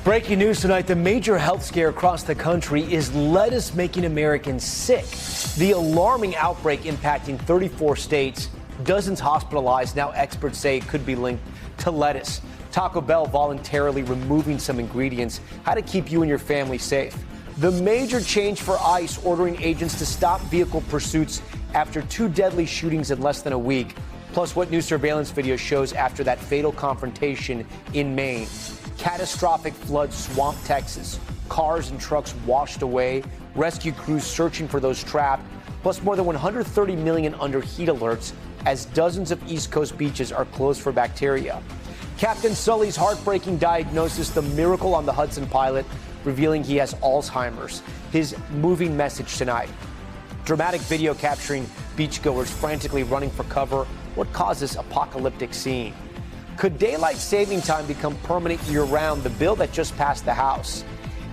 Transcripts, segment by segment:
Breaking news tonight, the major health scare across the country is lettuce making Americans sick. The alarming outbreak impacting 34 states, dozens hospitalized. Now experts say it could be linked to lettuce. Taco Bell voluntarily removing some ingredients. How to keep you and your family safe. The major change for ICE ordering agents to stop vehicle pursuits after 2 deadly shootings in less than a week. Plus what new surveillance video shows after that fatal confrontation in Maine. Catastrophic floods swamp Texas. Cars and trucks washed away. Rescue crews searching for those trapped. Plus more than 130 million under heat alerts as dozens of East Coast beaches are closed for bacteria. Captain Sully's heartbreaking diagnosis, the miracle on the Hudson pilot, revealing he has Alzheimer's. His moving message tonight. Dramatic video capturing beachgoers frantically running for cover. What caused this apocalyptic scene? Could daylight saving time become permanent year-round? The bill that just passed the House.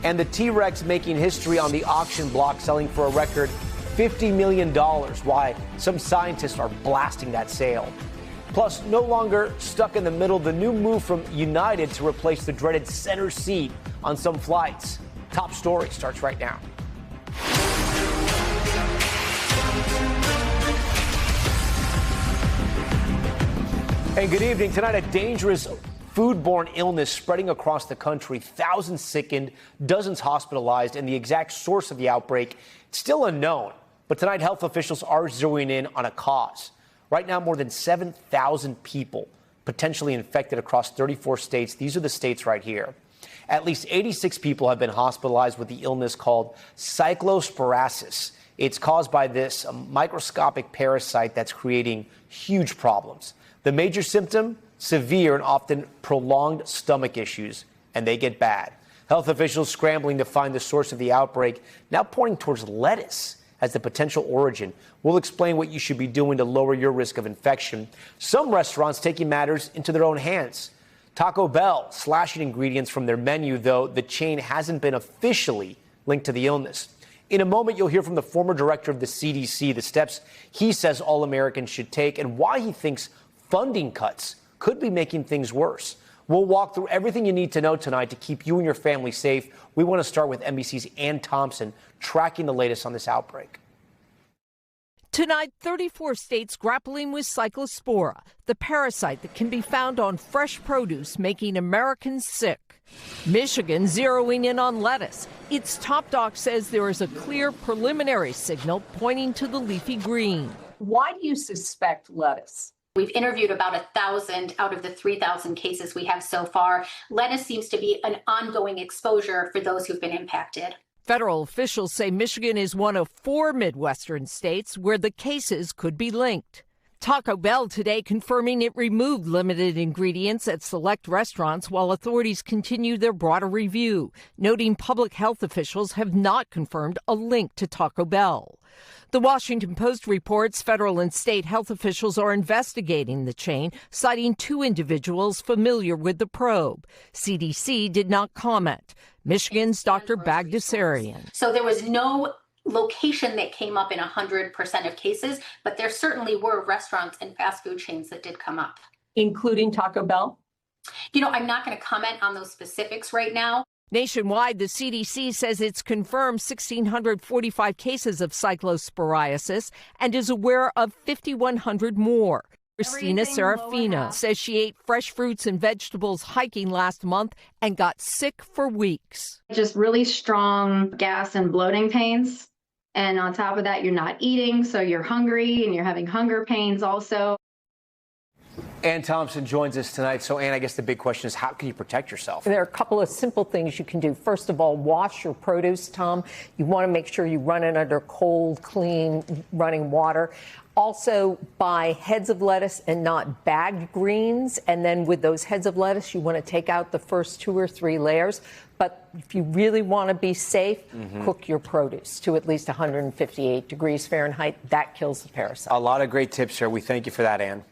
And the T-Rex making history on the auction block, selling for a record $50 million. Why? Some scientists are blasting that sale. Plus, no longer stuck in the middle, the new move from United to replace the dreaded center seat on some flights. Top story starts right now. Hey, good evening. Tonight, a dangerous foodborne illness spreading across the country. Thousands sickened, dozens hospitalized, and the exact source of the outbreak still unknown. But tonight, health officials are zeroing in on a cause. Right now, more than 7,000 people potentially infected across 34 states. These are the states right here. At least 86 people have been hospitalized with the illness called cyclosporiasis. It's caused by this microscopic parasite that's creating huge problems. The major symptom, severe and often prolonged stomach issues, and they get bad. Health officials scrambling to find the source of the outbreak, now pointing towards lettuce as the potential origin. We'll explain what you should be doing to lower your risk of infection. Some restaurants taking matters into their own hands. Taco Bell slashing ingredients from their menu, though the chain hasn't been officially linked to the illness. In a moment, you'll hear from the former director of the CDC, the steps he says all Americans should take and why he thinks funding cuts could be making things worse. We'll walk through everything you need to know tonight to keep you and your family safe. We want to start with NBC's Ann Thompson tracking the latest on this outbreak. Tonight, 34 states grappling with cyclospora, the parasite that can be found on fresh produce, making Americans sick. Michigan zeroing in on lettuce. Its top doc says there is a clear preliminary signal pointing to the leafy green. Why do you suspect lettuce? We've interviewed about 1,000 out of the 3,000 cases we have so far. Lettuce seems to be an ongoing exposure for those who've been impacted. Federal officials say Michigan is one of 4 Midwestern states where the cases could be linked. Taco Bell today confirming it removed limited ingredients at select restaurants while authorities continue their broader review, noting public health officials have not confirmed a link to Taco Bell. The Washington Post reports federal and state health officials are investigating the chain, citing 2 individuals familiar with the probe. CDC did not comment. Michigan's Dr. Bagdasarian. So there was no location that came up in 100% of cases, but there certainly were restaurants and fast food chains that did come up. Including Taco Bell? I'm not going to comment on those specifics right now. Nationwide, the CDC says it's confirmed 1,645 cases of cyclosporiasis and is aware of 5,100 more. Christina Serafino says she ate fresh fruits and vegetables hiking last month and got sick for weeks. Just really strong gas and bloating pains. And on top of that, you're not eating, so you're hungry and you're having hunger pains also. Ann Thompson joins us tonight. So, Ann, I guess the big question is, how can you protect yourself? There are a couple of simple things you can do. First of all, wash your produce, Tom. You want to make sure you run it under cold, clean, running water. Also, buy heads of lettuce and not bagged greens. And then with those heads of lettuce, you want to take out the first 2 or 3 layers. But if you really want to be safe, cook your produce to at least 158 degrees Fahrenheit. That kills the parasite. A lot of great tips here. We thank you for that, Ann.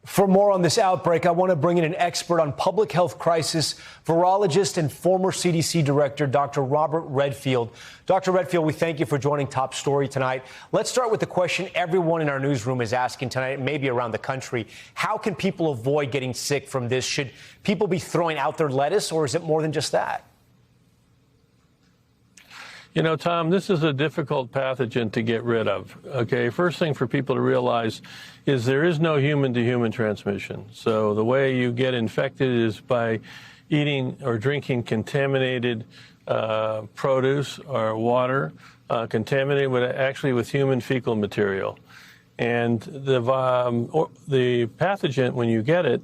For more on this outbreak, I want to bring in an expert on public health crisis, virologist and former CDC director, Dr. Robert Redfield. Dr. Redfield, we thank you for joining Top Story tonight. Let's start with the question everyone in our newsroom is asking tonight, maybe around the country. How can people avoid getting sick from this? Should people be throwing out their lettuce, or is it more than just that? You know, Tom, this is a difficult pathogen to get rid of. Okay, first thing for people to realize is there is no human-to-human transmission. So the way you get infected is by eating or drinking contaminated produce or water, contaminated with human fecal material. And the pathogen, when you get it,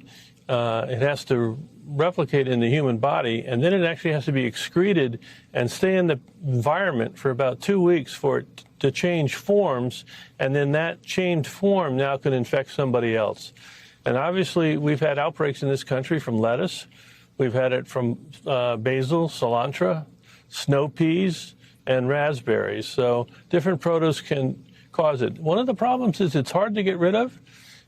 it has to replicate in the human body, and then it actually has to be excreted and stay in the environment for about 2 weeks for it to change forms, and then that changed form now can infect somebody else. And obviously, we've had outbreaks in this country from lettuce. We've had it from basil, cilantro, snow peas, and raspberries. So different produce can cause it. One of the problems is it's hard to get rid of.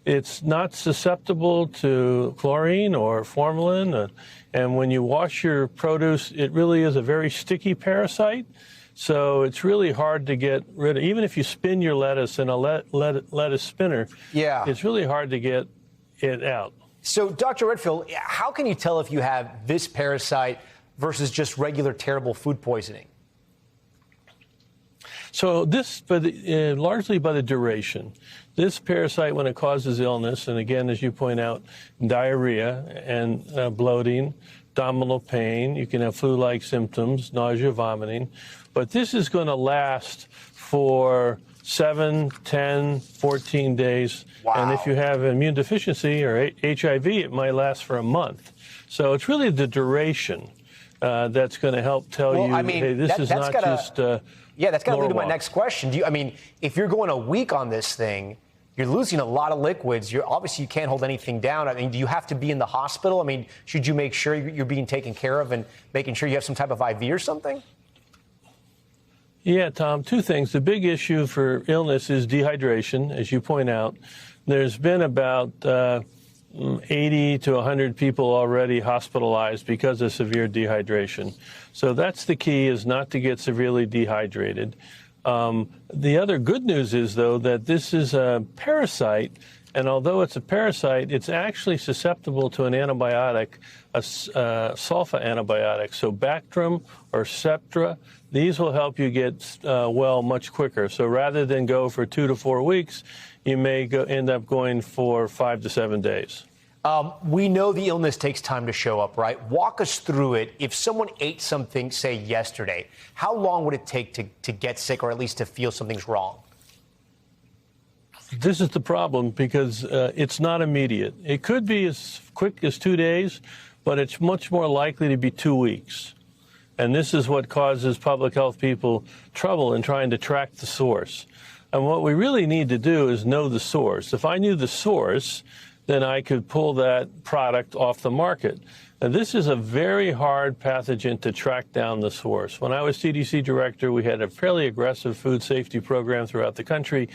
It's not susceptible to chlorine or formalin. And when you wash your produce, it really is a very sticky parasite. So it's really hard to get rid of. Even if you spin your lettuce in a lettuce spinner, it's really hard to get it out. So, Dr. Redfield, how can you tell if you have this parasite versus just regular terrible food poisoning? So this, largely by the duration. This parasite, when it causes illness, and again, as you point out, diarrhea and bloating, abdominal pain, you can have flu-like symptoms, nausea, vomiting, but this is going to last for 7, 10, 14 days. Wow. And if you have immune deficiency or HIV, it might last for a month. So it's really the duration that's going to help tell you, hey, this is not just yeah, that's got to lead to my next question. If you're going a week on this thing, you're losing a lot of liquids. Obviously, you can't hold anything down. I mean, do you have to be in the hospital? I mean, should you make sure you're being taken care of and making sure you have some type of IV or something? Yeah, Tom, two things. The big issue for illness is dehydration, as you point out. There's been about 80 to 100 people already hospitalized because of severe dehydration. So that's the key, is not to get severely dehydrated. The other good news is, though, that this is a parasite, and although it's a parasite, it's actually susceptible to an antibiotic, a sulfa antibiotic. So Bactrim or Septra, these will help you get well much quicker. So rather than go for 2 to 4 weeks, you may end up going for 5 to 7 days. We know the illness takes time to show up, right? Walk us through it. If someone ate something, say, yesterday, how long would it take to get sick, or at least to feel something's wrong? This is the problem, because it's not immediate. It could be as quick as 2 days, but it's much more likely to be 2 weeks. And this is what causes public health people trouble in trying to track the source. And what we really need to do is know the source. If I knew the source, then I could pull that product off the market. And this is a very hard pathogen to track down the source. When I was CDC director, we had a fairly aggressive food safety program throughout the country.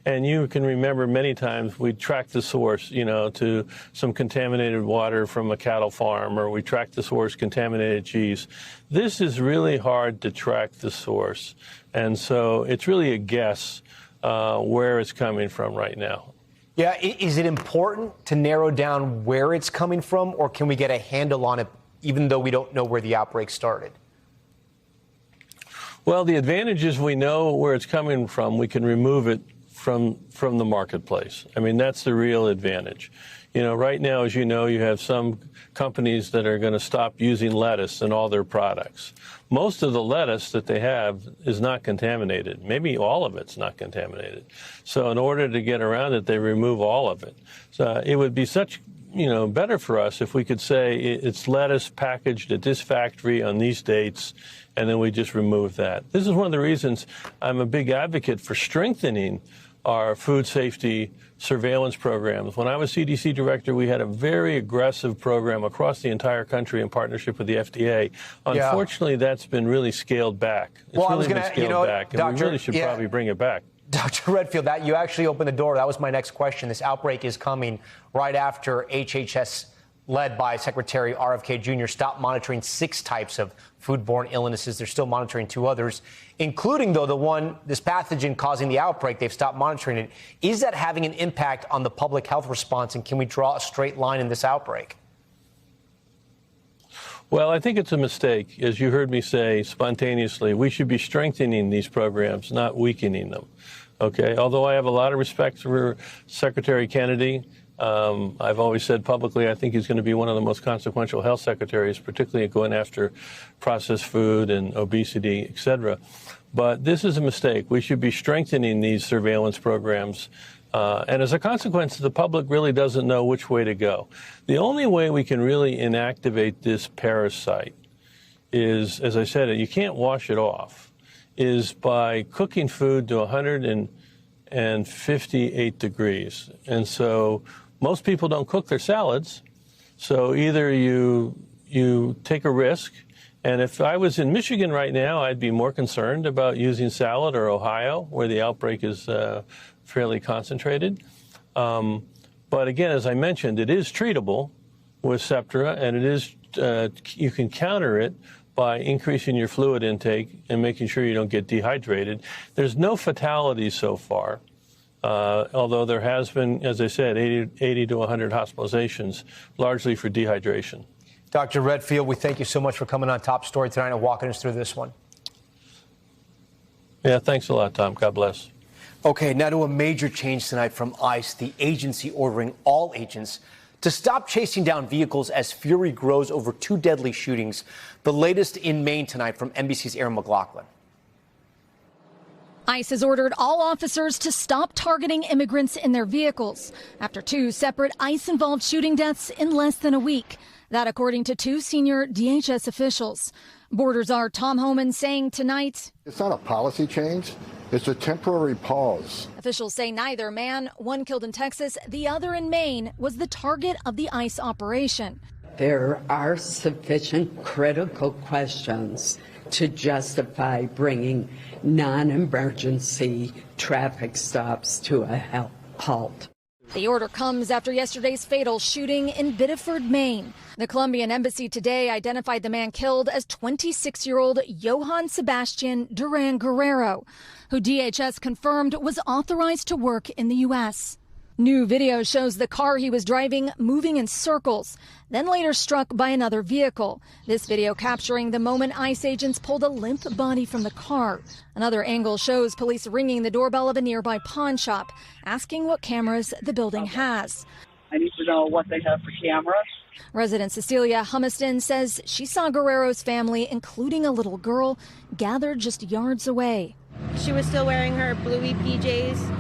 And you can remember many times we tracked the source, to some contaminated water from a cattle farm, or we tracked the source, contaminated cheese. This is really hard to track the source. And so it's really a guess where it's coming from right now. Yeah, is it important to narrow down where it's coming from, or can we get a handle on it even though we don't know where the outbreak started? Well, the advantage is we know where it's coming from. We can remove it from the marketplace. I mean, that's the real advantage. Right now, as you know, you have some companies that are going to stop using lettuce in all their products. Most of the lettuce that they have is not contaminated. Maybe all of it's not contaminated. So in order to get around it, they remove all of it. So it would be better for us if we could say it's lettuce packaged at this factory on these dates, and then we just remove that. This is one of the reasons I'm a big advocate for strengthening our food safety surveillance programs. When I was CDC director, we had a very aggressive program across the entire country in partnership with the FDA. Unfortunately, that's been really scaled back. It's really been scaled back, and we really should probably bring it back. Dr. Redfield, that you actually opened the door. That was my next question. This outbreak is coming right after HHS, led by Secretary RFK Jr., stopped monitoring 6 types of foodborne illnesses. They're still monitoring 2 others, including, though, the one, this pathogen causing the outbreak. They've stopped monitoring it. Is that having an impact on the public health response, and can we draw a straight line in this outbreak? Well, I think it's a mistake. As you heard me say spontaneously, we should be strengthening these programs, not weakening them. Okay? Although I have a lot of respect for Secretary Kennedy, I've always said publicly I think he's going to be one of the most consequential health secretaries, particularly going after processed food and obesity, et cetera. But this is a mistake. We should be strengthening these surveillance programs. And as a consequence, the public really doesn't know which way to go. The only way we can really inactivate this parasite is, as I said, you can't wash it off, is by cooking food to 158 degrees. And so most people don't cook their salads. So either you take a risk. And if I was in Michigan right now, I'd be more concerned about using salad, or Ohio, where the outbreak is fairly concentrated. But again, as I mentioned, it is treatable with Septra, and it is you can counter it by increasing your fluid intake and making sure you don't get dehydrated. There's no fatalities so far, although there has been, as I said, 80 to 100 hospitalizations, largely for dehydration. Dr. Redfield, we thank you so much for coming on Top Story tonight and walking us through this one. Yeah, thanks a lot, Tom. God bless. Okay, now to a major change tonight from ICE, the agency ordering all agents to stop chasing down vehicles as fury grows over 2 deadly shootings. The latest in Maine tonight from NBC's Aaron McLaughlin. ICE has ordered all officers to stop targeting immigrants in their vehicles after 2 separate ICE-involved shooting deaths in less than a week. That according to 2 senior DHS officials. Border Czar Tom Homan saying tonight, it's not a policy change. It's a temporary pause. Officials say neither man, one killed in Texas, the other in Maine, was the target of the ICE operation. There are sufficient critical questions to justify bringing non-emergency traffic stops to a halt. The order comes after yesterday's fatal shooting in Biddeford, Maine. The Colombian embassy today identified the man killed as 26-year-old Johann Sebastian Duran Guerrero, who DHS confirmed was authorized to work in the U.S. New video shows the car he was driving moving in circles, then later struck by another vehicle. This video capturing the moment ICE agents pulled a limp body from the car. Another angle shows police ringing the doorbell of a nearby pawn shop, asking what cameras the building has. I need to know what they have for cameras. Resident Cecilia Humiston says she saw Guerrero's family, including a little girl, gathered just yards away. She was still wearing her bluey PJs.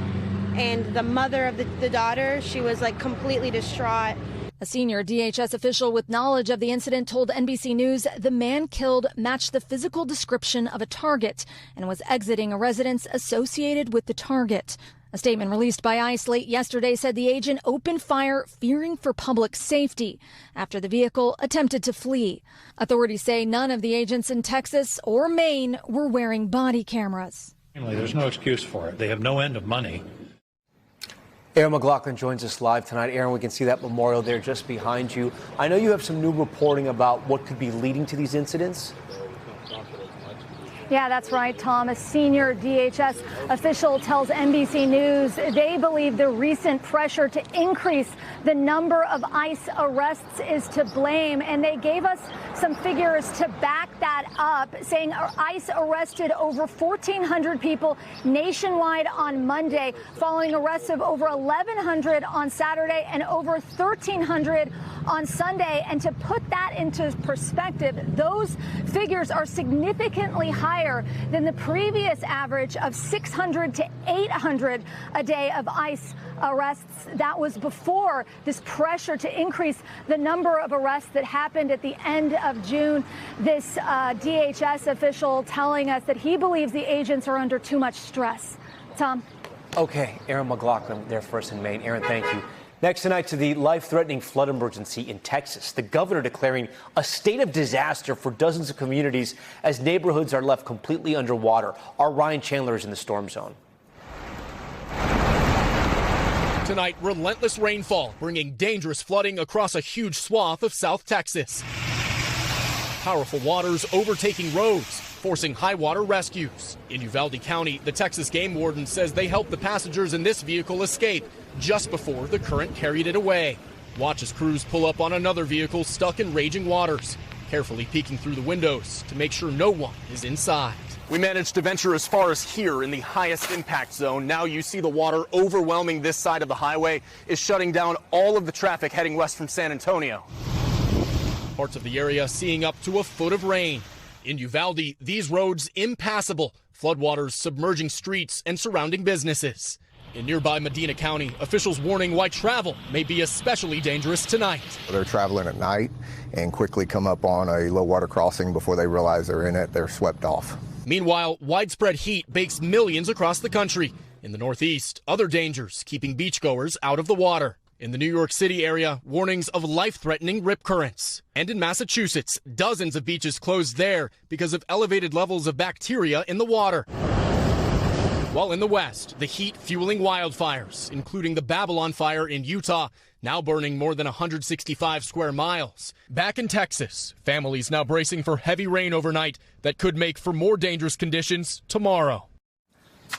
And the mother of the daughter, she was like completely distraught. A senior DHS official with knowledge of the incident told NBC News the man killed matched the physical description of a target and was exiting a residence associated with the target. A statement released by ICE late yesterday said the agent opened fire fearing for public safety after the vehicle attempted to flee. Authorities say none of the agents in Texas or Maine were wearing body cameras. There's no excuse for it. They have no end of money. Aaron McLaughlin joins us live tonight. Aaron, we can see that memorial there just behind you. I know you have some new reporting about what could be leading to these incidents. Yeah, that's right, Tom. A senior DHS official tells NBC News they believe the recent pressure to increase the number of ICE arrests is to blame. And they gave us some figures to back that up, saying ICE arrested over 1,400 people nationwide on Monday, following arrests of over 1,100 on Saturday and over 1,300 on Sunday. And to put that into perspective, those figures are significantly higher than the previous average of 600 to 800 a day of ICE arrests. That was before this pressure to increase the number of arrests that happened at the end of June. This DHS official telling us that he believes the agents are under too much stress. Tom? Okay, Aaron McLaughlin there for us in Maine. Aaron, thank you. Next tonight to the life-threatening flood emergency in Texas. The governor declaring a state of disaster for dozens of communities as neighborhoods are left completely underwater. Our Ryan Chandler is in the storm zone. Tonight, relentless rainfall bringing dangerous flooding across a huge swath of South Texas. Powerful waters overtaking roads, forcing high water rescues. In Uvalde County, the Texas game warden says they helped the passengers in this vehicle escape just before the current carried it away. Watch as crews pull up on another vehicle stuck in raging waters, carefully peeking through the windows to make sure no one is inside. We managed to venture as far as here in the highest impact zone. Now you see the water overwhelming this side of the highway, is shutting down all of the traffic heading west from San Antonio. Parts of the area seeing up to a foot of rain. In Uvalde, these roads impassable, floodwaters submerging streets and surrounding businesses. In nearby Medina County, officials warning why travel may be especially dangerous tonight. They're traveling at night and quickly come up on a low water crossing before they realize they're in it. They're swept off. Meanwhile, widespread heat bakes millions across the country. In the Northeast, other dangers keeping beachgoers out of the water. In the New York City area, warnings of life-threatening rip currents. And in Massachusetts, dozens of beaches closed there because of elevated levels of bacteria in the water. While in the West, the heat fueling wildfires, including the Babylon fire in Utah, now burning more than 165 square miles. Back in Texas, families now bracing for heavy rain overnight that could make for more dangerous conditions tomorrow.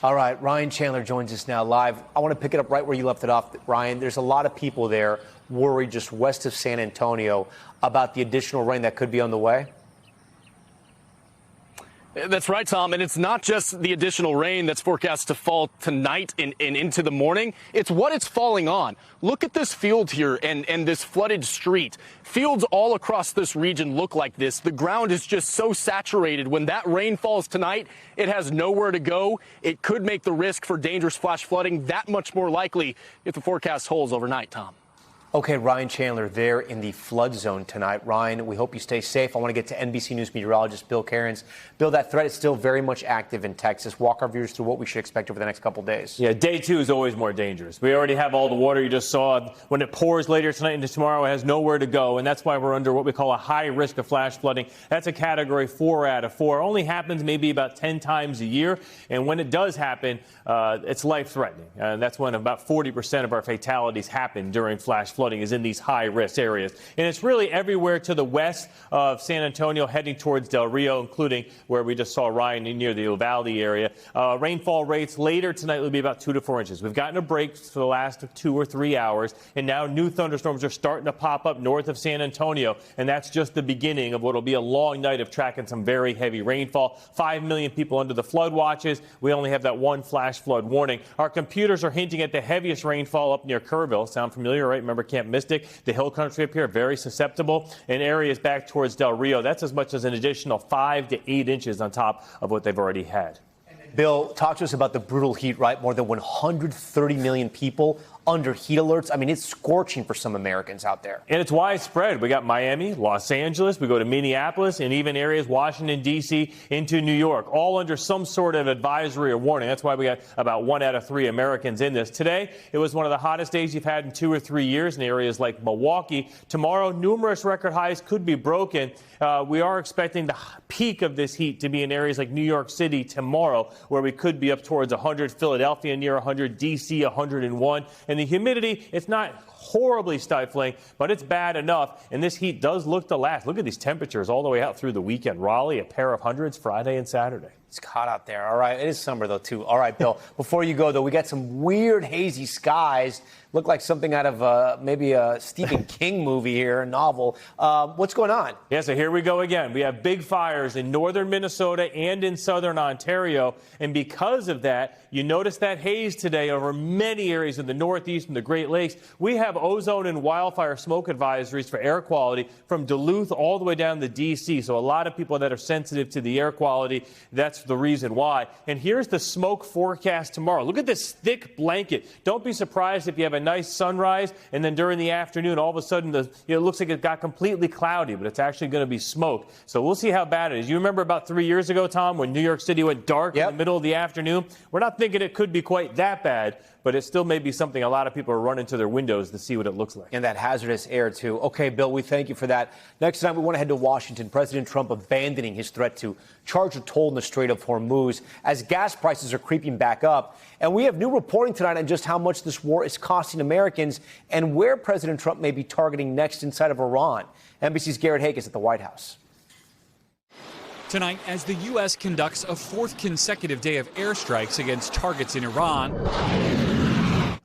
All right, Ryan Chandler joins us now live. I want to pick it up right where you left it off, Ryan. There's a lot of people there worried just west of San Antonio about the additional rain that could be on the way. That's right, Tom. And it's not just the additional rain that's forecast to fall tonight and into the morning. It's what it's falling on. Look at this field here and this flooded street. Fields all across this region look like this. The ground is just so saturated. When that rain falls tonight, it has nowhere to go. It could make the risk for dangerous flash flooding that much more likely if the forecast holds overnight, Tom. Okay, Ryan Chandler there in the flood zone tonight. Ryan, we hope you stay safe. I want to get to NBC News meteorologist Bill Cairns. Bill, that threat is still very much active in Texas. Walk our viewers through what we should expect over the next couple days. Yeah, day two is always more dangerous. We already have all the water you just saw. When it pours later tonight into tomorrow, it has nowhere to go, and that's why we're under what we call a high risk of flash flooding. That's a category 4 out of 4. It only happens maybe about 10 times a year, and when it does happen, it's life-threatening. And that's when about 40% of our fatalities happen during flash flooding is in these high-risk areas. And it's really everywhere to the west of San Antonio, heading towards Del Rio, including where we just saw Ryan near the Uvalde area. Rainfall rates later tonight will be about 2 to 4 inches. We've gotten a break for the last 2 or 3 hours, and now new thunderstorms are starting to pop up north of San Antonio, and that's just the beginning of what will be a long night of tracking some very heavy rainfall. 5 million people under the flood watches. We only have that one flash flood warning. Our computers are hinting at the heaviest rainfall up near Kerrville. Sound familiar, right? Remember Camp Mystic? The hill country up here, very susceptible. In areas back towards Del Rio, that's as much as an additional 5 to 8 inches on top of what they've already had. Bill, talk to us about the brutal heat, right? More than 130 million people under heat alerts. I mean, it's scorching for some Americans out there. And it's widespread. We got Miami, Los Angeles, we go to Minneapolis, and even areas Washington, D.C., into New York, all under some sort of advisory or warning. That's why we got about 1 out of 3 Americans in this. Today, it was one of the hottest days you've had in 2 or 3 years in areas like Milwaukee. Tomorrow, numerous record highs could be broken. We are expecting the peak of this heat to be in areas like New York City tomorrow, where we could be up towards 100, Philadelphia near 100, D.C. 101. And the humidity, it's not horribly stifling, but it's bad enough. And this heat does look to last. Look at these temperatures all the way out through the weekend. Raleigh, a pair of hundreds Friday and Saturday. It's hot out there. All right. It is summer, though, too. All right, Bill. Before you go, though, we got some weird hazy skies. Look like something out of maybe a Stephen King movie here, a novel. What's going on? Yeah, so here we go again. We have big fires in northern Minnesota and in southern Ontario. And because of that, you notice that haze today over many areas in the Northeast and the Great Lakes. We have ozone and wildfire smoke advisories for air quality from Duluth all the way down to D.C. So a lot of people that are sensitive to the air quality, that's the reason why. And here's the smoke forecast tomorrow. Look at this thick blanket. Don't be surprised if you have a nice sunrise and then during the afternoon, all of a sudden, it looks like it got completely cloudy, but it's actually going to be smoke. So we'll see how bad it is. You remember about 3 years ago, Tom, when New York City went dark in the middle of the afternoon? We're not thinking it could be quite that bad, but it still may be something a lot of people are running to their windows to see what it looks like. And that hazardous air, too. Okay, Bill, we thank you for that. Next time, we want to head to Washington. President Trump abandoning his threat to charge a toll in the Strait of Hormuz as gas prices are creeping back up. And we have new reporting tonight on just how much this war is costing Americans and where President Trump may be targeting next inside of Iran. NBC's Garrett Haake is at the White House. Tonight, as the U.S. conducts a fourth consecutive day of airstrikes against targets in Iran,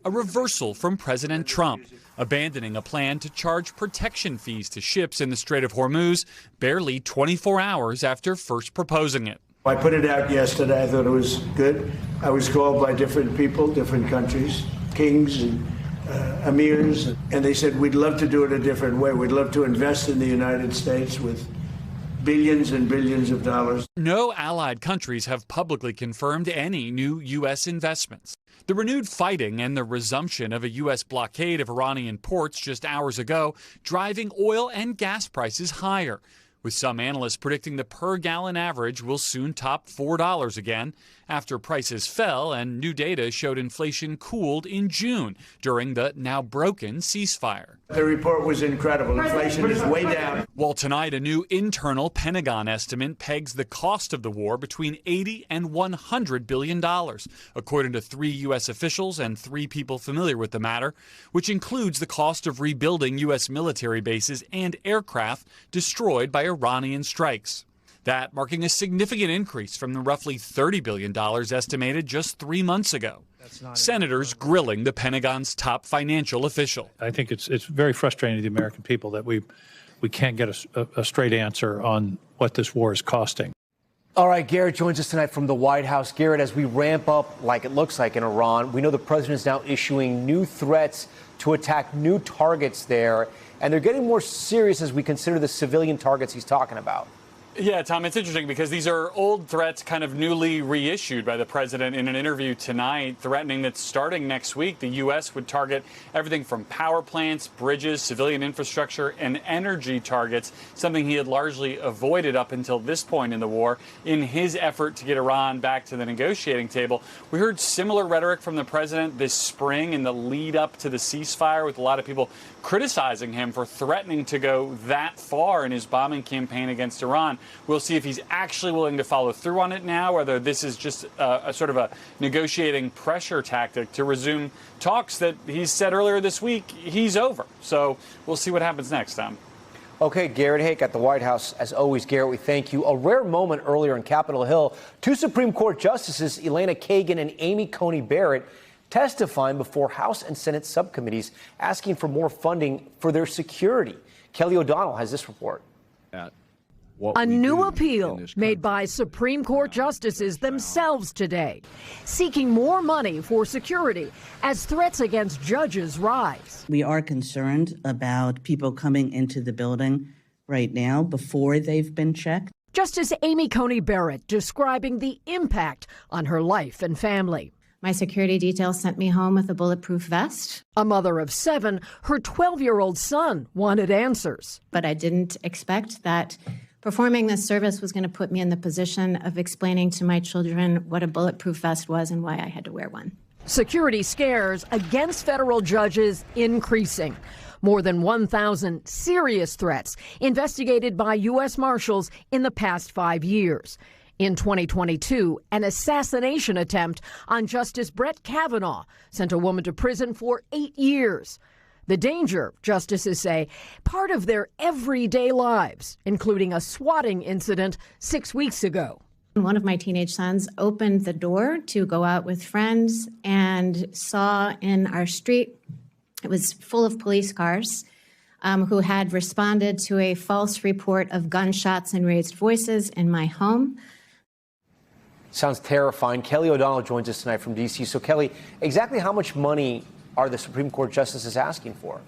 a reversal from President Trump, abandoning a plan to charge protection fees to ships in the Strait of Hormuz barely 24 hours after first proposing it. I put it out yesterday. I thought it was good. I was called by different people, different countries, kings and emirs, and they said, we'd love to do it a different way. We'd love to invest in the United States with billions and billions of dollars. No allied countries have publicly confirmed any new U.S. investments. The renewed fighting and the resumption of a U.S. blockade of Iranian ports just hours ago driving oil and gas prices higher, with some analysts predicting the per-gallon average will soon top $4 again after prices fell and new data showed inflation cooled in June during the now broken ceasefire. The report was incredible. Inflation is way down. While tonight a new internal Pentagon estimate pegs the cost of the war between $80 and $100 billion, according to 3 U.S. officials and 3 people familiar with the matter, which includes the cost of rebuilding U.S. military bases and aircraft destroyed by Iranian strikes. That marking a significant increase from the roughly $30 billion estimated just 3 months ago. Senators grilling the Pentagon's top financial official. I think it's very frustrating to the American people that we can't get a straight answer on what this war is costing. All right, Garrett joins us tonight from the White House. Garrett, as we ramp up, like it looks like in Iran, we know the president is now issuing new threats to attack new targets there, and they're getting more serious as we consider the civilian targets he's talking about. Yeah, Tom, it's interesting because these are old threats kind of newly reissued by the president in an interview tonight, threatening that starting next week, the U.S. would target everything from power plants, bridges, civilian infrastructure, and energy targets, something he had largely avoided up until this point in the war in his effort to get Iran back to the negotiating table. We heard similar rhetoric from the president this spring in the lead up to the ceasefire, with a lot of people criticizing him for threatening to go that far in his bombing campaign against Iran. We'll see if he's actually willing to follow through on it now, whether this is just a sort of a negotiating pressure tactic to resume talks that he said earlier this week he's over. So we'll see what happens next, Tom. Okay, Garrett Haake at the White House. As always, Garrett, we thank you. A rare moment earlier in Capitol Hill. 2 Supreme Court justices, Elena Kagan and Amy Coney Barrett, testifying before House and Senate subcommittees asking for more funding for their security. Kelly O'Donnell has this report. A new appeal made by Supreme Court justices themselves today, seeking more money for security as threats against judges rise. We are concerned about people coming into the building right now before they've been checked. Justice Amy Coney Barrett describing the impact on her life and family. My security detail sent me home with a bulletproof vest. A mother of 7, her 12-year-old son wanted answers. But I didn't expect that performing this service was going to put me in the position of explaining to my children what a bulletproof vest was and why I had to wear one. Security scares against federal judges increasing. More than 1,000 serious threats investigated by U.S. Marshals in the past 5 years. In 2022, an assassination attempt on Justice Brett Kavanaugh sent a woman to prison for 8 years. The danger, justices say, part of their everyday lives, including a swatting incident 6 weeks ago. One of my teenage sons opened the door to go out with friends and saw in our street, it was full of police cars who had responded to a false report of gunshots and raised voices in my home. Sounds terrifying. Kelly O'Donnell joins us tonight from D.C. So, Kelly, exactly how much money are the Supreme Court justices asking for?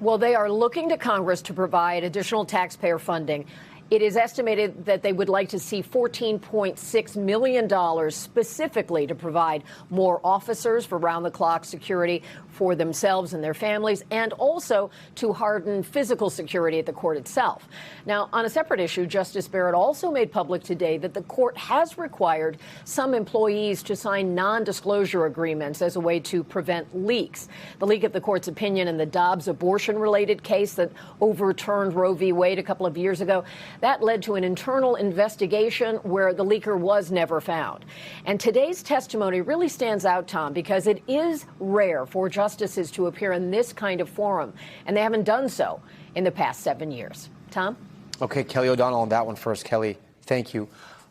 Well, they are looking to Congress to provide additional taxpayer funding. It is estimated that they would like to see $14.6 million specifically to provide more officers for round-the-clock security for themselves and their families, and also to harden physical security at the court itself. Now, on a separate issue, Justice Barrett also made public today that the court has required some employees to sign non-disclosure agreements as a way to prevent leaks. The leak of the court's opinion in the Dobbs abortion-related case that overturned Roe v. Wade a couple of years ago, that led to an internal investigation where the leaker was never found. And today's testimony really stands out, Tom, because it is rare for justices to appear in this kind of forum, and they haven't done so in the past 7 years. Tom? Okay, Kelly O'Donnell on that one first. Kelly, thank you.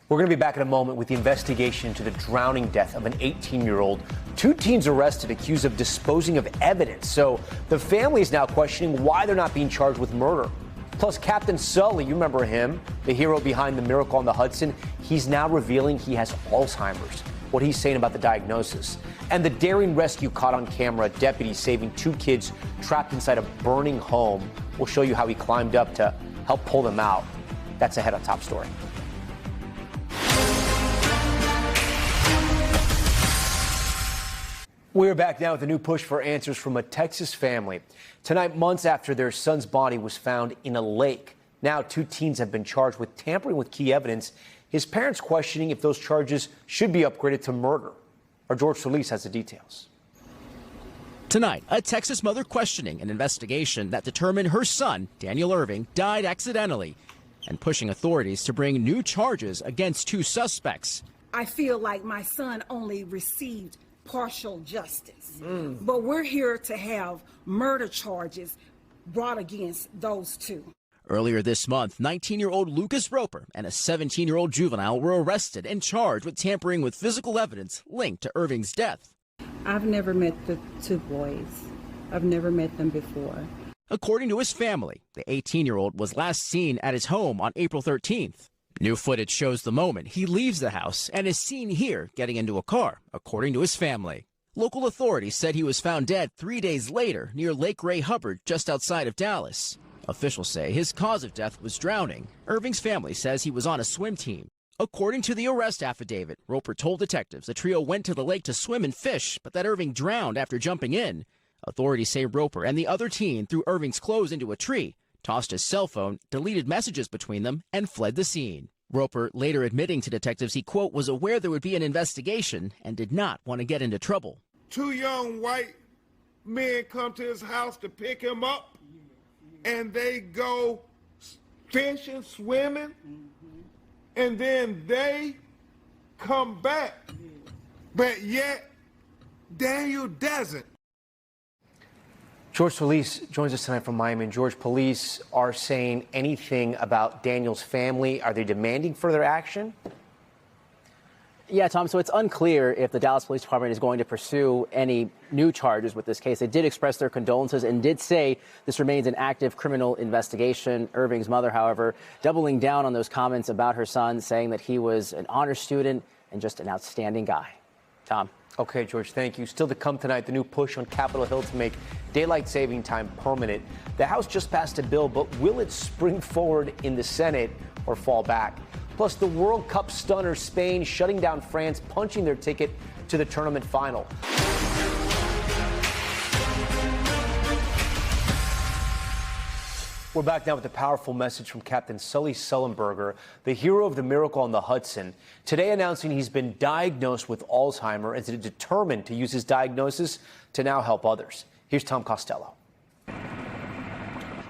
We're going to be back in a moment with the investigation into the drowning death of an 18-year-old. 2 teens arrested accused of disposing of evidence. So the family is now questioning why they're not being charged with murder. Plus, Captain Sully, you remember him, the hero behind the miracle on the Hudson. He's now revealing he has Alzheimer's. What he's saying about the diagnosis. And the daring rescue caught on camera, deputies saving 2 kids trapped inside a burning home. We'll show you how he climbed up to help pull them out. That's ahead on Top Story. We're back now with a new push for answers from a Texas family. Tonight, months after their son's body was found in a lake. Now 2 teens have been charged with tampering with key evidence. His parents questioning if those charges should be upgraded to murder. Our George Solis has the details. Tonight, a Texas mother questioning an investigation that determined her son, Daniel Irving, died accidentally and pushing authorities to bring new charges against 2 suspects. I feel like my son only received partial justice, but we're here to have murder charges brought against those 2. Earlier this month, 19-year-old Lucas Roper and a 17-year-old juvenile were arrested and charged with tampering with physical evidence linked to Irving's death. I've never met the 2 boys. I've never met them before. According to his family, the 18-year-old was last seen at his home on April 13th. New footage shows the moment he leaves the house and is seen here getting into a car, according to his family. Local authorities said he was found dead 3 days later near Lake Ray Hubbard, just outside of Dallas. Officials say his cause of death was drowning. Irving's family says he was on a swim team. According to the arrest affidavit, Roper told detectives the trio went to the lake to swim and fish, but that Irving drowned after jumping in. Authorities say Roper and the other teen threw Irving's clothes into a tree, tossed his cell phone, deleted messages between them, and fled the scene. Roper later admitting to detectives he, quote, was aware there would be an investigation and did not want to get into trouble. 2 young white men come to his house to pick him up, and they go fishing, swimming, and then they come back, but yet Daniel doesn't. George Solis joins us tonight from Miami. And George, police are saying anything about Daniel's family? Are they demanding further action? Yeah, Tom, so it's unclear if the Dallas Police Department is going to pursue any new charges with this case. They did express their condolences and did say this remains an active criminal investigation. Irving's mother, however, doubling down on those comments about her son, saying that he was an honor student and just an outstanding guy. Tom. Okay, George, thank you. Still to come tonight, the new push on Capitol Hill to make daylight saving time permanent. The House just passed a bill, but will it spring forward in the Senate or fall back? Plus, the World Cup stunner Spain shutting down France, punching their ticket to the tournament final. We're back now with a powerful message from Captain Sully Sullenberger, the hero of the miracle on the Hudson, today announcing he's been diagnosed with Alzheimer's and is determined to use his diagnosis to now help others. Here's Tom Costello.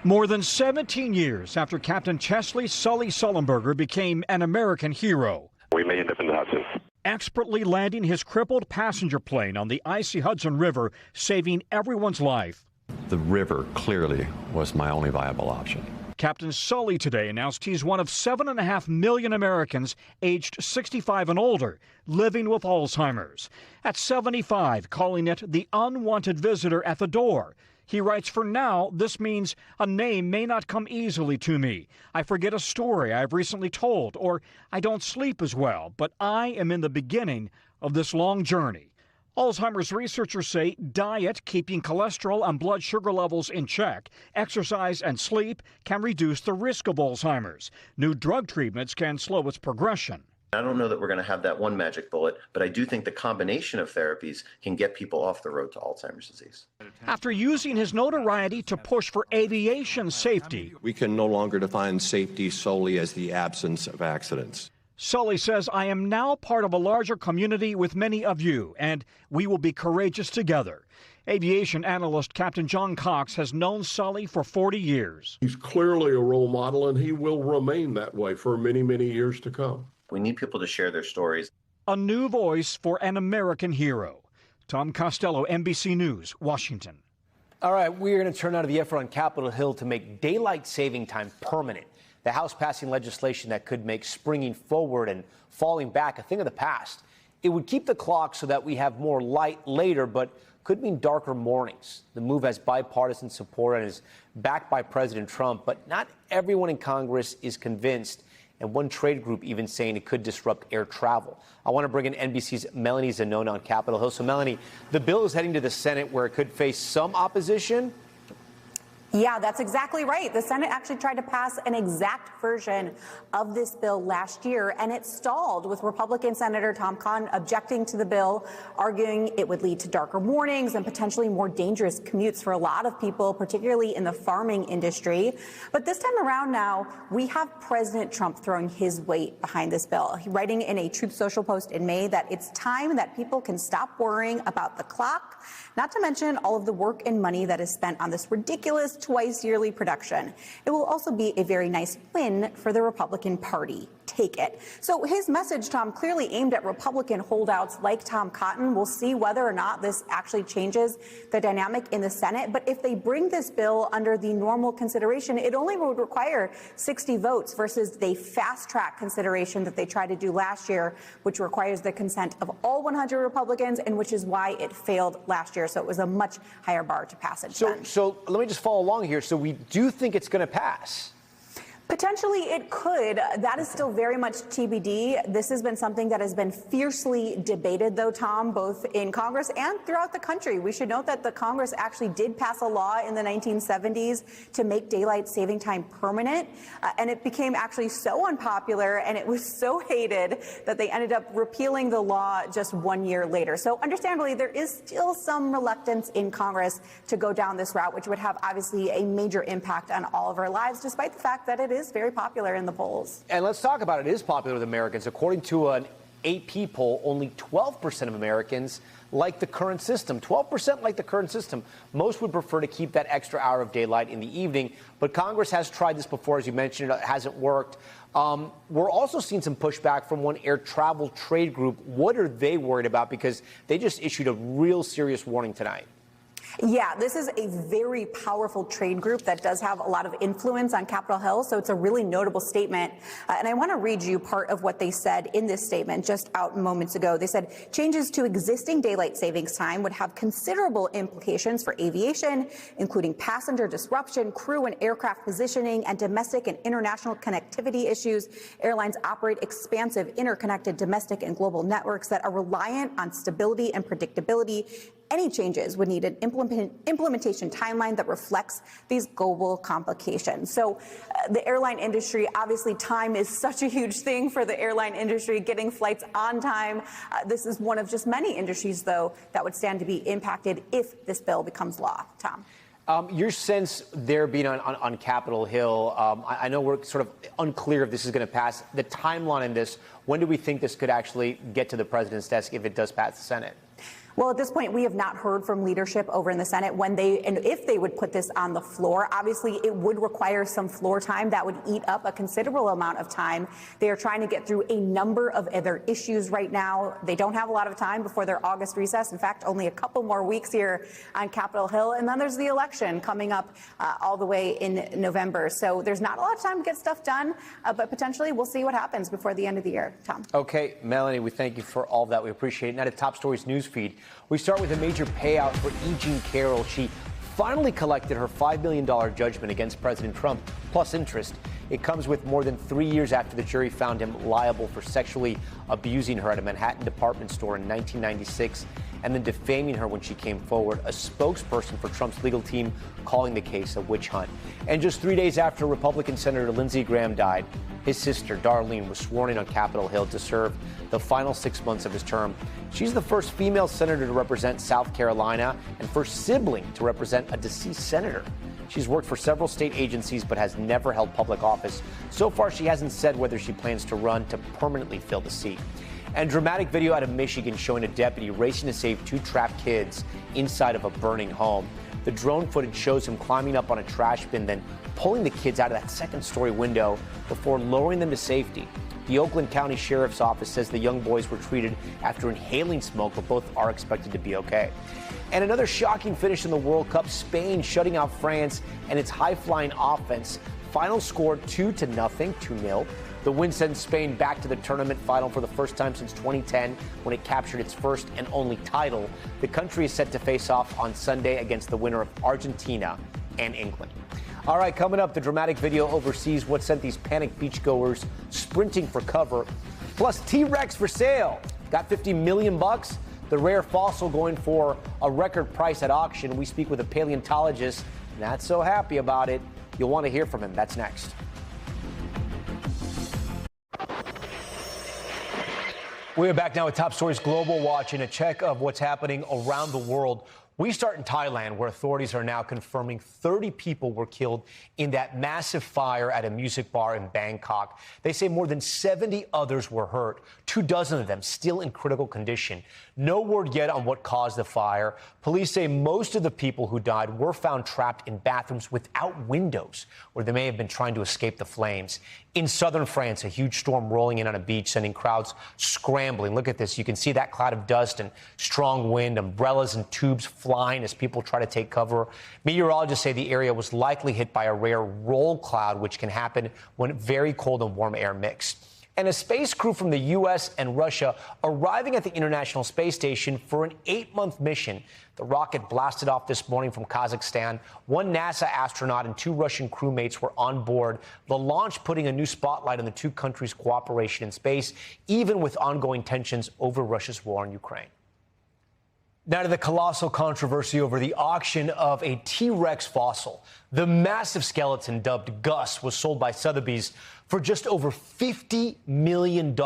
More than 17 years after Captain Chesley Sully Sullenberger became an American hero. We may end up in the Hudson. Expertly landing his crippled passenger plane on the icy Hudson River, saving everyone's life. The river clearly was my only viable option. Captain Sully today announced he's one of 7.5 million Americans aged 65 and older living with Alzheimer's. At 75, calling it the unwanted visitor at the door. He writes, "For now, this means a name may not come easily to me. I forget a story I've recently told, or I don't sleep as well, but I am in the beginning of this long journey. Alzheimer's researchers say diet, keeping cholesterol and blood sugar levels in check, exercise and sleep can reduce the risk of Alzheimer's. New drug treatments can slow its progression. I don't know that we're going to have that one magic bullet, but I do think the combination of therapies can get people off the road to Alzheimer's disease. After using his notoriety to push for aviation safety, we can no longer define safety solely as the absence of accidents. Sully says, I am now part of a larger community with many of you, and we will be courageous together. Aviation analyst Captain John Cox has known Sully for 40 years. He's clearly a role model, and he will remain that way for many, many years to come. We need people to share their stories. A new voice for an American hero. Tom Costello, NBC News, Washington. All right, we're going to turn out of the effort on Capitol Hill to make daylight saving time permanent. The House passing legislation that could make springing forward and falling back a thing of the past. It would keep the clock so that we have more light later, but could mean darker mornings. The move has bipartisan support and is backed by President Trump, but not everyone in Congress is convinced, and one trade group even saying it could disrupt air travel. I want to bring in NBC's Melanie Zanona on Capitol Hill. So, Melanie, the bill is heading to the Senate where it could face some opposition. Yeah, that's exactly right. The Senate actually tried to pass an exact version of this bill last year, and it stalled with Republican Senator Tom Cotton objecting to the bill, arguing it would lead to darker mornings and potentially more dangerous commutes for a lot of people, particularly in the farming industry. But this time around now, we have President Trump throwing his weight behind this bill, writing in a Truth Social post in May that it's time that people can stop worrying about the clock, not to mention all of the work and money that is spent on this ridiculous twice-yearly production. It will also be a very nice win for the Republican Party. Take it. So his message, Tom, clearly aimed at Republican holdouts like Tom Cotton. We'll see whether or not this actually changes the dynamic in the Senate. But if they bring this bill under the normal consideration, it only would require 60 votes versus the fast-track consideration that they tried to do last year, which requires the consent of all 100 Republicans, and which is why it failed last year. So it was a much higher bar to passage. So let me just follow along here. So we do think it's going to pass. Potentially it could. That is still very much TBD. This has been something that has been fiercely debated, though, Tom, both in Congress and throughout the country. We should note that the Congress actually did pass a law in the 1970s to make daylight saving time permanent. And it became actually so unpopular and it was so hated that they ended up repealing the law just 1 year later. So understandably, there is still some reluctance in Congress to go down this route, which would have obviously a major impact on all of our lives, despite the fact that it is very popular in the polls. And let's talk about it. It is popular with Americans. According to an AP poll, only 12% of Americans like the current system. 12% like the current system. Most would prefer to keep that extra hour of daylight in the evening. But Congress has tried this before, as you mentioned. It hasn't worked. We're also seeing some pushback from one air travel trade group. What are they worried about? Because they just issued a real serious warning tonight. Yeah, this is a very powerful trade group that does have a lot of influence on Capitol Hill, so it's a really notable statement. And I want to read you part of what they said in this statement just out moments ago. They said changes to existing daylight savings time would have considerable implications for aviation, including passenger disruption, crew and aircraft positioning, and domestic and international connectivity issues. Airlines operate expansive, interconnected domestic and global networks that are reliant on stability and predictability. Any changes would need an implementation timeline that reflects these global complications. So the airline industry, obviously time is such a huge thing for the airline industry, getting flights on time. This is one of just many industries, though, that would stand to be impacted if this bill becomes law. Tom. Your sense there being on Capitol Hill, I know we're sort of unclear if this is going to pass. The timeline in this, when do we think this could actually get to the president's desk if it does pass the Senate? Well, at this point, we have not heard from leadership over in the Senate when they and if they would put this on the floor. Obviously, it would require some floor time that would eat up a considerable amount of time. They are trying to get through a number of other issues right now. They don't have a lot of time before their August recess. In fact, only a couple more weeks here on Capitol Hill. And then there's the election coming up all the way in November. So there's not a lot of time to get stuff done, but potentially we'll see what happens before the end of the year. Tom. Okay, Melanie, we thank you for all that. We appreciate it. Now to Top Stories news feed. We start with a major payout for E. Jean Carroll. She finally collected her $5 million judgment against President Trump, plus interest. It comes with more than 3 years after the jury found him liable for sexually abusing her at a Manhattan department store in 1996. and then defaming her when she came forward. A spokesperson for Trump's legal team calling the case a witch hunt. And just 3 days after Republican Senator Lindsey Graham died, his sister, Darlene, was sworn in on Capitol Hill to serve the final 6 months of his term. She's the first female senator to represent South Carolina and first sibling to represent a deceased senator. She's worked for several state agencies but has never held public office. So far, she hasn't said whether she plans to run to permanently fill the seat. And dramatic video out of Michigan showing a deputy racing to save 2 trapped kids inside of a burning home. The drone footage shows him climbing up on a trash bin, then pulling the kids out of that second-story window before lowering them to safety. The Oakland County Sheriff's Office says the young boys were treated after inhaling smoke, but both are expected to be okay. And another shocking finish in the World Cup, Spain shutting out France and its high-flying offense. Final score 2-0. The win sends Spain back to the tournament final for the first time since 2010, when it captured its first and only title. The country is set to face off on Sunday against the winner of Argentina and England. All right, coming up, the dramatic video overseas, what sent these panicked beachgoers sprinting for cover. Plus, T-Rex for sale. Got $50 million. The rare fossil going for a record price at auction. We speak with a paleontologist, not so happy about it. You'll want to hear from him. That's next. We are back now with Top Stories Global Watch and a check of what's happening around the world. We start in Thailand, where authorities are now confirming 30 people were killed in that massive fire at a music bar in Bangkok. They say more than 70 others were hurt, 24 of them still in critical condition. No word yet on what caused the fire. Police say most of the people who died were found trapped in bathrooms without windows, where they may have been trying to escape the flames. In southern France, a huge storm rolling in on a beach, sending crowds scrambling. Look at this. You can see that cloud of dust and strong wind, umbrellas and tubes flying as people try to take cover. Meteorologists say the area was likely hit by a rare roll cloud, which can happen when very cold and warm air mix. And a space crew from the U.S. and Russia arriving at the International Space Station for an 8-month mission. The rocket blasted off this morning from Kazakhstan. 1 NASA astronaut and 2 Russian crewmates were on board. The launch putting a new spotlight on the 2 countries' cooperation in space, even with ongoing tensions over Russia's war in Ukraine. Now to the colossal controversy over the auction of a T-Rex fossil. The massive skeleton, dubbed Gus, was sold by Sotheby's for just over $50 million,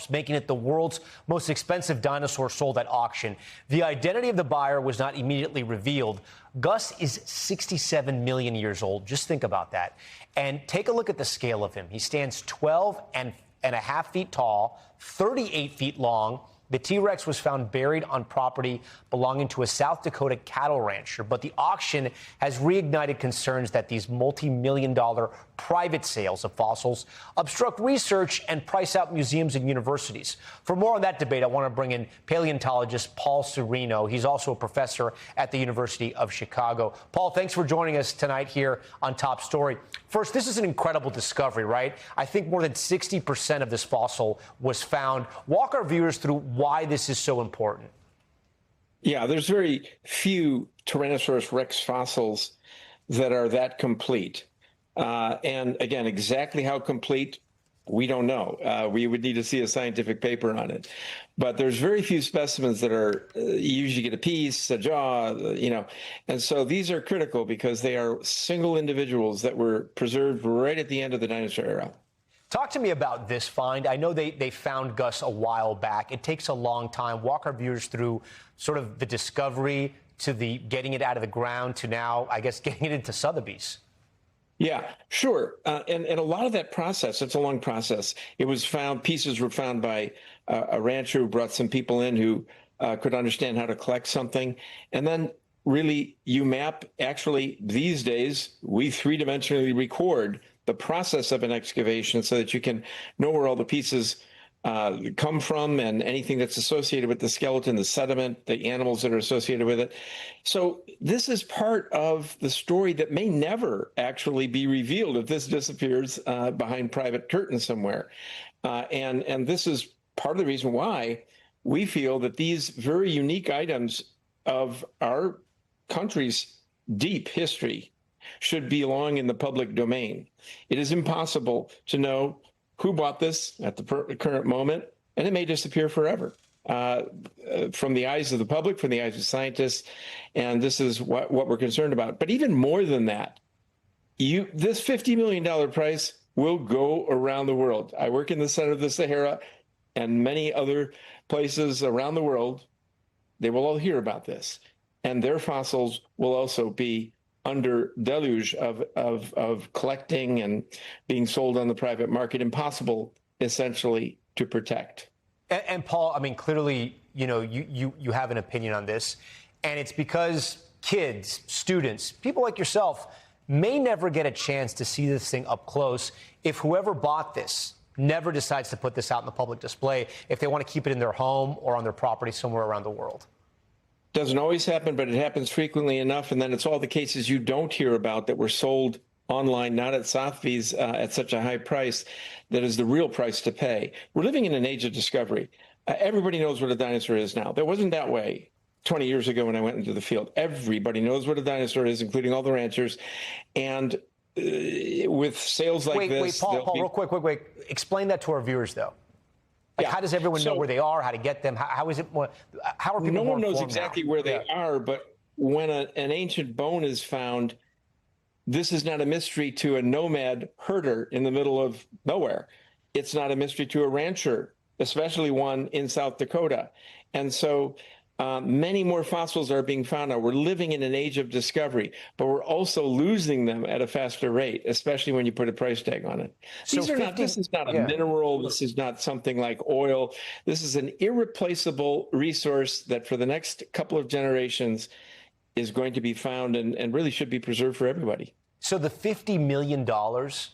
making it the world's most expensive dinosaur sold at auction. The identity of the buyer was not immediately revealed. Gus is 67 million years old. Just think about that. And take a look at the scale of him. He stands 12 and a half feet tall, 38 feet long. The T-Rex was found buried on property belonging to a South Dakota cattle rancher, but the auction has reignited concerns that these multi-million-dollar private sales of fossils obstruct research and price out museums and universities. For more on that debate, I want to bring in paleontologist Paul Sereno. He's also a professor at the University of Chicago. Paul, thanks for joining us tonight here on Top Story. First, this is an incredible discovery, right? I think more than 60% of this fossil was found. Walk our viewers through why this is so important. Yeah, there's very few Tyrannosaurus rex fossils that are that complete. And again, exactly how complete, we don't know. We would need to see a scientific paper on it. But there's very few specimens that are, you usually get a piece, a jaw, And so these are critical because they are single individuals that were preserved right at the end of the dinosaur era. Talk to me about this find. I know they found Gus a while back. It takes a long time. Walk our viewers through sort of the discovery to the getting it out of the ground to now, I guess, getting it into Sotheby's. Yeah, sure. And a lot of that process, it's a long process. It was found, pieces were found by a rancher who brought some people in who could understand how to collect something. And then really you map, actually these days, we 3-dimensionally record the process of an excavation so that you can know where all the pieces come from and anything that's associated with the skeleton, the sediment, the animals that are associated with it. So this is part of the story that may never actually be revealed if this disappears behind private curtains somewhere. And this is part of the reason why we feel that these very unique items of our country's deep history should belong in the public domain. It is impossible to know who bought this at the current moment, and it may disappear forever. from the eyes of the public, from the eyes of scientists, and this is what we're concerned about. But even more than that, this $50 million price will go around the world. I work in the center of the Sahara and many other places around the world. They will all hear about this, and their fossils will also be under deluge of collecting and being sold on the private market, impossible essentially to protect. And Paul, I mean, clearly, you have an opinion on this, and it's because kids, students, people like yourself may never get a chance to see this thing up close if whoever bought this never decides to put this out in the public display, if they want to keep it in their home or on their property somewhere around the world. Doesn't always happen, but it happens frequently enough. And then it's all the cases you don't hear about that were sold online, not at Sotheby's at such a high price, that is the real price to pay. We're living in an age of discovery. Everybody knows what a dinosaur is now. That wasn't that way 20 years ago when I went into the field. Everybody knows what a dinosaur is, including all the ranchers. And with sales like this... Wait, Paul, real quick. Explain that to our viewers, though. How does everyone know where they are, how to get them? How is it? How are people? No one knows exactly where they are, but when an ancient bone is found, this is not a mystery to a nomad herder in the middle of nowhere. It's not a mystery to a rancher, especially one in South Dakota. And so many more fossils are being found now. We're living in an age of discovery, but we're also losing them at a faster rate, especially when you put a price tag on it. This is not a mineral. This is not something like oil. This is an irreplaceable resource that for the next couple of generations is going to be found and really should be preserved for everybody. So the $50 million,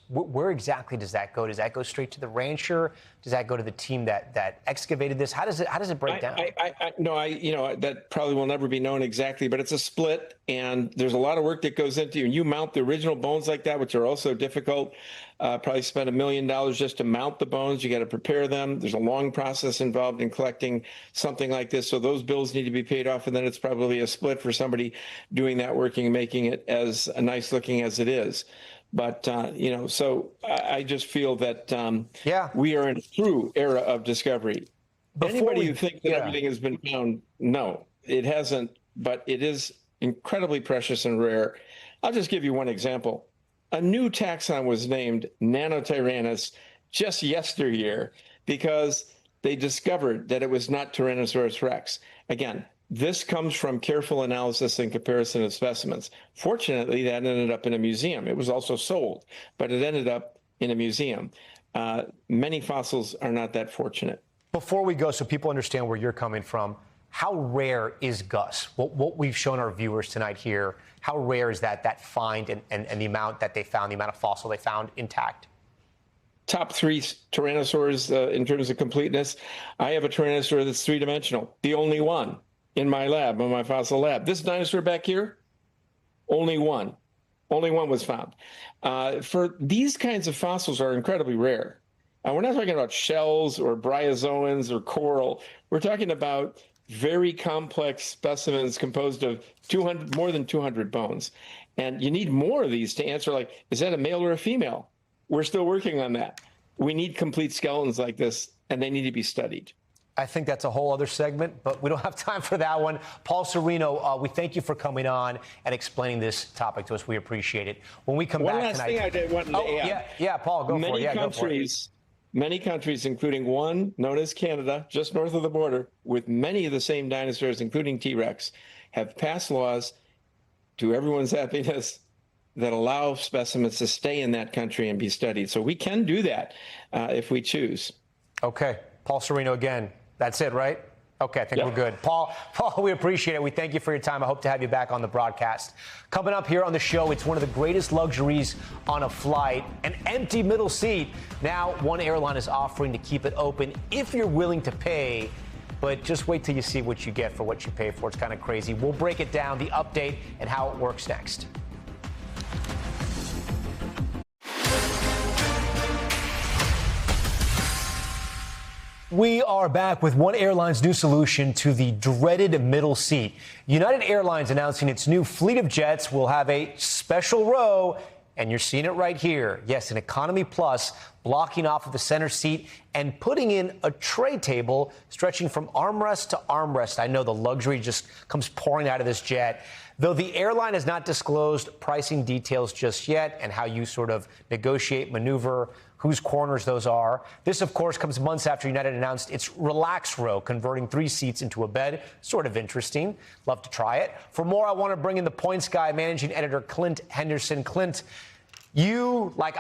where exactly does that go? Does that go straight to the rancher? Does that go to the team that excavated this? How does it break down? That probably will never be known exactly, but it's a split, and there's a lot of work that goes into it. And you mount the original bones like that, which are also difficult. Probably spend $1 million just to mount the bones. You got to prepare them. There's a long process involved in collecting something like this. So those bills need to be paid off, and then it's probably a split for somebody doing that work and making it as nice looking as it is. But, so I just feel that we are in a true era of discovery. Anybody who thinks that everything has been found, no, it hasn't, but it is incredibly precious and rare. I'll just give you one example. A new taxon was named Nanotyrannus just yesteryear because they discovered that it was not Tyrannosaurus rex. Again, this comes from careful analysis and comparison of specimens. Fortunately, that ended up in a museum. It was also sold, but it ended up in a museum. Many fossils are not that fortunate. Before we go, so people understand where you're coming from, how rare is Gus? What we've shown our viewers tonight here, how rare is that find and the amount that they found, the amount of fossil they found intact? Top 3 tyrannosaurs in terms of completeness. I have a tyrannosaur that's 3-dimensional, the only one in my lab, in my fossil lab. This dinosaur back here, only one was found. For these kinds of fossils are incredibly rare. We're not talking about shells or bryozoans or coral. We're talking about very complex specimens composed of more than 200 bones. And you need more of these to answer, like, is that a male or a female? We're still working on that. We need complete skeletons like this, and they need to be studied. I think that's a whole other segment, but we don't have time for that one. Paul Sereno, we thank you for coming on and explaining this topic to us. We appreciate it. When we come back tonight. One last thing I wanted to add. Paul, go for it. Many countries, including one known as Canada, just north of the border, with many of the same dinosaurs, including T-Rex, have passed laws to everyone's happiness that allow specimens to stay in that country and be studied. So we can do that if we choose. Okay. Paul Sereno again. That's it, right? Okay, I think we're good. Paul, we appreciate it. We thank you for your time. I hope to have you back on the broadcast. Coming up here on the show, it's one of the greatest luxuries on a flight, an empty middle seat. Now, one airline is offering to keep it open if you're willing to pay. But just wait till you see what you get for what you pay for. It's kind of crazy. We'll break it down, the update, and how it works next. We are back with one airline's new solution to the dreaded middle seat. United Airlines announcing its new fleet of jets will have a special row And you're seeing it right here. Yes, an Economy Plus blocking off of the center seat and putting in a tray table stretching from armrest to armrest. I know the luxury just comes pouring out of this jet. Though the airline has not disclosed pricing details just yet and how you sort of negotiate, maneuver, whose corners those are. This, of course, comes months after United announced its Relax Row, converting 3 seats into a bed. Sort of interesting. Love to try it. For more, I want to bring in the points guy, managing editor Clint Henderson. Clint, you, like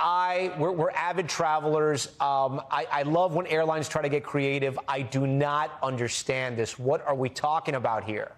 we're avid travelers. I love when airlines try to get creative. I do not understand this. What are we talking about here?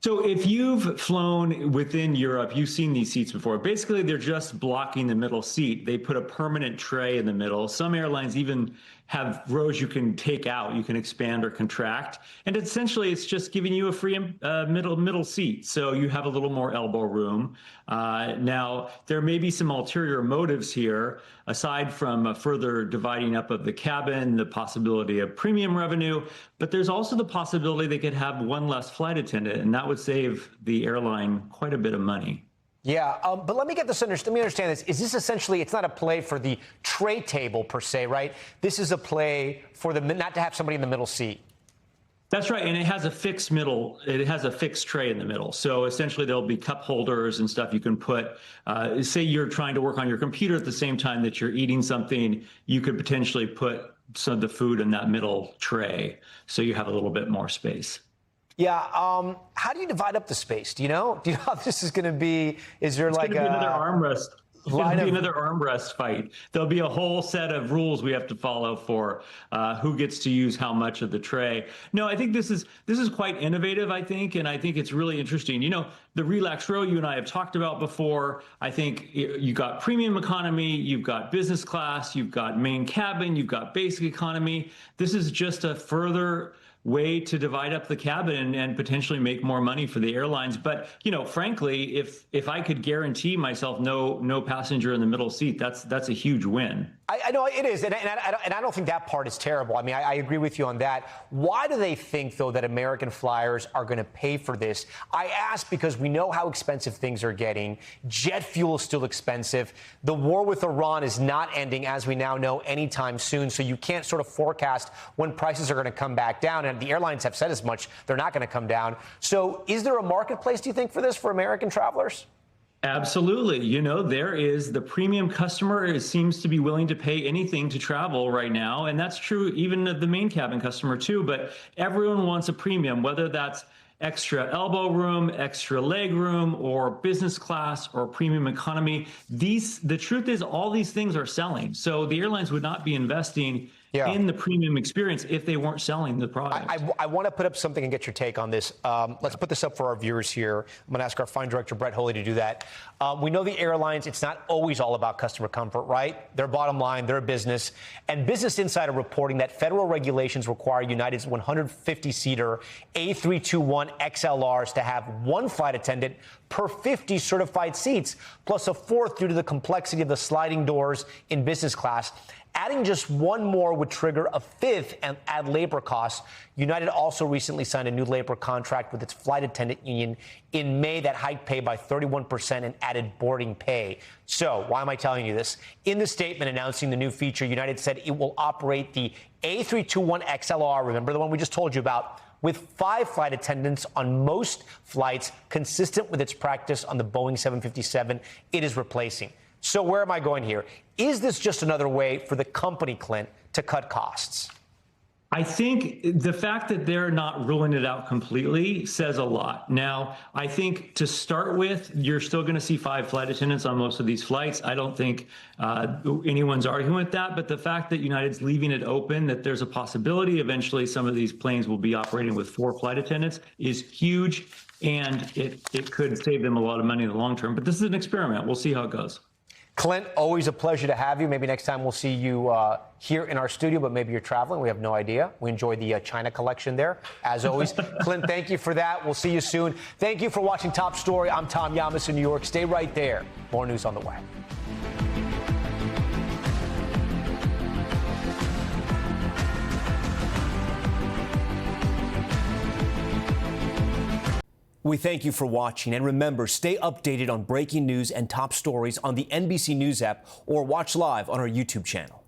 So if you've flown within Europe, you've seen these seats before. Basically, they're just blocking the middle seat. They put a permanent tray in the middle. Some airlines even have rows you can take out. You can expand or contract. And essentially, it's just giving you a free middle seat. So you have a little more elbow room. Now, there may be some ulterior motives here, aside from further dividing up of the cabin, the possibility of premium revenue. But there's also the possibility they could have one less flight attendant, and that would save the airline quite a bit of money. Yeah, but let me get this let me understand this. Is this essentially, it's not a play for the tray table per se, right? This is a play for not to have somebody in the middle seat. That's right, and it has a fixed tray in the middle. So essentially there'll be cup holders and stuff you can put, say you're trying to work on your computer at the same time that you're eating something, you could potentially put some of the food in that middle tray so you have a little bit more space. Yeah. How do you divide up the space? Do you know how this is going to be? Is there like another armrest? It's going to be another armrest fight. There'll be a whole set of rules we have to follow for who gets to use how much of the tray. No, I think this is quite innovative, I think, and I think it's really interesting. You know, the Relax Row you and I have talked about before. I think you got premium economy, you've got business class, you've got main cabin, you've got basic economy. This is just a further way to divide up the cabin and potentially make more money for the airlines. But, you know, frankly, if I could guarantee myself no passenger in the middle seat, that's a huge win. I know it is, and I don't think that part is terrible. I mean, I agree with you on that. Why do they think, though, that American flyers are going to pay for this? I ask because we know how expensive things are getting. Jet fuel is still expensive. The war with Iran is not ending, as we now know, anytime soon. So you can't sort of forecast when prices are going to come back down. And the airlines have said as much. They're not going to come down. So is there a marketplace, do you think, for this for American travelers? Absolutely. You know, there is the premium customer seems to be willing to pay anything to travel right now. And that's true even of the main cabin customer, too. But everyone wants a premium, whether that's extra elbow room, extra leg room, or business class or premium economy. The truth is all these things are selling. So the airlines would not be investing in the premium experience if they weren't selling the product. I want to put up something and get your take on this. Let's put this up for our viewers here. I'm going to ask our fine director, Brett Holy, to do that. We know the airlines, it's not always all about customer comfort, right? Their bottom line, their business. And Business Insider reporting that federal regulations require United's 150-seater A321 XLRs to have one flight attendant per 50 certified seats, plus a fourth due to the complexity of the sliding doors in business class. Adding just one more would trigger a fifth and add labor costs. United also recently signed a new labor contract with its flight attendant union in May that hiked pay by 31% and added boarding pay. So why am I telling you this? In the statement announcing the new feature, United said it will operate the A321 XLR, remember the one we just told you about, with 5 flight attendants on most flights, consistent with its practice on the Boeing 757 it is replacing. So where am I going here? Is this just another way for the company, Clint, to cut costs? I think the fact that they're not ruling it out completely says a lot. Now, I think to start with, you're still going to see 5 flight attendants on most of these flights. I don't think anyone's arguing with that. But the fact that United's leaving it open, that there's a possibility eventually some of these planes will be operating with 4 flight attendants is huge. And it could save them a lot of money in the long term. But this is an experiment. We'll see how it goes. Clint, always a pleasure to have you. Maybe next time we'll see you here in our studio, but maybe you're traveling. We have no idea. We enjoy the China collection there, as always. Clint, thank you for that. We'll see you soon. Thank you for watching Top Story. I'm Tom Llamas in New York. Stay right there. More news on the way. We thank you for watching, and remember, stay updated on breaking news and top stories on the NBC News app or watch live on our YouTube channel.